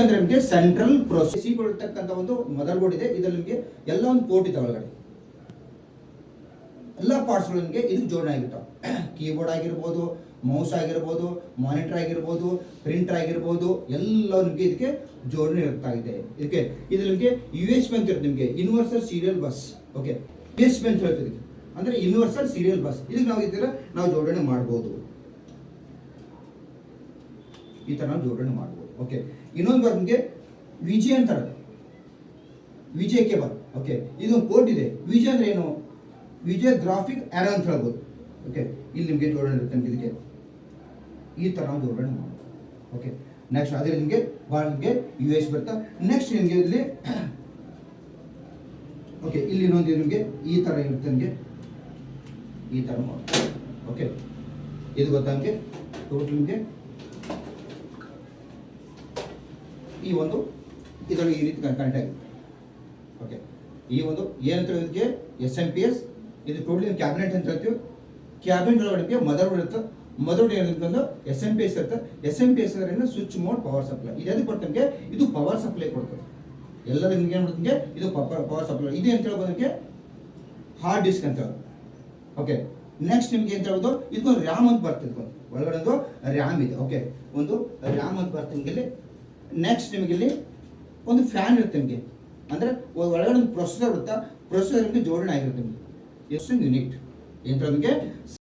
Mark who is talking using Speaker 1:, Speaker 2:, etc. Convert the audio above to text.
Speaker 1: ಅಂದ್ರೆ ನಿಮಗೆ central process ಕೊಡ್ತಕ್ಕಂಥ ಒಂದು ಮದರ್ ಬೋರ್ಡ್ ಇದೆ. ಇದರಲ್ಲಿ ನಿಮಗೆ ಎಲ್ಲ ಒಂದು ಪೋರ್ಟ್ ಇದೆ ಒಳಗಡೆ, ಎಲ್ಲ ಪಾರ್ಟ್ಸ್ಗಳು ನಿಮಗೆ ಇದಕ್ಕೆ ಜೋಡಣೆ ಆಗಿರ್ತಾವೆ. ಕೀಬೋರ್ಡ್ ಆಗಿರ್ಬೋದು, ಮೌಸ್ ಆಗಿರ್ಬೋದು, ಮಾನಿಟರ್ ಆಗಿರ್ಬೋದು, ಪ್ರಿಂಟರ್ ಆಗಿರ್ಬೋದು, ಎಲ್ಲ ನಿಮಗೆ ಇದಕ್ಕೆ ಜೋಡಣೆ ಇರ್ತಾಗಿದೆ. ಇದಕ್ಕೆ ಇದು ನಿಮಗೆ USB ಅಂತ ಇರುತ್ತೆ, ನಿಮಗೆ universal serial bus. Okay, USB ಅಂತ ಹೇಳ್ತೀವಿ ಅಂದ್ರೆ ಯೂನಿವರ್ಸಲ್ ಸೀರಿಯಲ್ ಬಸ್. ಇದಕ್ಕೆ ನಾವು ಇದರ ನಾವು ಜೋಡಣೆ ಮಾಡ್ಬೋದು, ಈ ತರ ನಾವು ಜೋಡಣೆ ಮಾಡ್ಬೋದು. ಓಕೆ, ಇನ್ನೊಂದು ನಿಮಗೆ ವಿಜೆ ಅಂತಾರೆ, ವಿಜೆ ಕೇಬಲ್. ಓಕೆ, ಇದು ಪೋರ್ಟ್ ಇದೆ. ವಿಜೆ ಅಂದ್ರೆ ಏನು? ವಿಜೆ ಗ್ರಾಫಿಕ್ ಆರೋ ಅಂತ ಹೇಳ್ಬೋದು. ಓಕೆ, ಇಲ್ಲಿ ನಿಮಗೆ ಜೋಡಣೆ ಇರುತ್ತೆ, ಇದಕ್ಕೆ ಈ ತರ ನಾವು ಜೋಡಣೆ ಮಾಡ್ಬೋದು. ಓಕೆ, ನೆಕ್ಸ್ಟ್ ಅದೇ ನಿಮಗೆ ಭಾಳ ನಿಮಗೆ US ಬರ್ತಾ. ನೆಕ್ಸ್ಟ್ ನಿಮಗೆ ಇಲ್ಲಿ ಓಕೆ, ಇಲ್ಲಿ ಇನ್ನೊಂದು ನಿಮಗೆ ಈ ತರ ಇರುತ್ತೆ, ನಿಮಗೆ ಈ ತರ ಮಾಡ್ಬೋದು. ಓಕೆ, ಇದು ಗೊತ್ತಾ ನಿಮಗೆ ಟೋಟಲ್ ನಿಮಗೆ ಈ ಒಂದು ಇದರಲ್ಲಿ ಈ ರೀತಿ ಕನೆಕ್ಟ್ ಆಗಿದೆ. ಓಕೆ, ಈ ಒಂದು ಏನಂತ ಇದಕ್ಕೆ SMPS. ಇದು ಟೋಟಲಿ ಕ್ಯಾಬಿನೆಟ್ ಅಂತ ಹೇಳ್ತೀವಿ. ಕ್ಯಾಬಿನೆಟ್ ಒಳಗಡೆ ಮದರ್ ಬೋರ್ಡ್ ಇರುತ್ತೆ. ಮದರ್ ಬೋರ್ಡ್ ಏನಂತಂದು SMPS ಇರುತ್ತೆ. SMPS ಅಂದ್ರೆ ಸ್ವಿಚ್ ಮೋಡ್ ಪವರ್ ಸಪ್ಲೈ. ಇದು ಕೊಡ್ತಂಗೆ ಇದು ಪವರ್ ಸಪ್ಲೈ ಕೊಡ್ತದೆ. ಎಲ್ಲದ ನಿಮ್ಗೆ ಏನು ಮಾಡ್ತಂಗೆ ಇದು ಪವರ್ ಸಪ್ಲೈ. ಇದು ಅಂತ ಹೇಳ್ಬೋದು ನಿಮಗೆ ಹಾರ್ಡ್ ಡಿಸ್ಕ್ ಅಂತ ಹೇಳೋದು. ಓಕೆ, ನೆಕ್ಸ್ಟ್ ನಿಮ್ಗೆ ಅಂತ ಹೇಳ್ಬೋದು ಇದಕ್ಕೊಂದು ರ್ಯಾಮ್ ಅಂತ ಬರ್ತದೆ, ಒಳಗಡೆ ಒಂದು ರ್ಯಾಮ್ ಇದೆ. ಓಕೆ, ಒಂದು ರ್ಯಾಮ್ ಅಂತ ಬರ್ತದೆ ನಿಮಗೆ. ನೆಕ್ಸ್ಟ್ ನಿಮಗೆ ಇಲ್ಲಿ ಒಂದು ಫ್ಯಾನ್ ಇರುತ್ತೆ ನಿಮಗೆ, ಅಂದರೆ ಒಳಗಡೆ ಒಂದು ಪ್ರೊಸೆಸರ್ ಇರುತ್ತೆ. ಪ್ರೊಸೆಸರ್ ನಿಮಗೆ ಜೋಡಣೆ ಆಗಿರುತ್ತೆ ನಿಮಗೆ. ಎಷ್ಟು ಯೂನಿಟ್ ಅಂತ ನಿಮಗೆ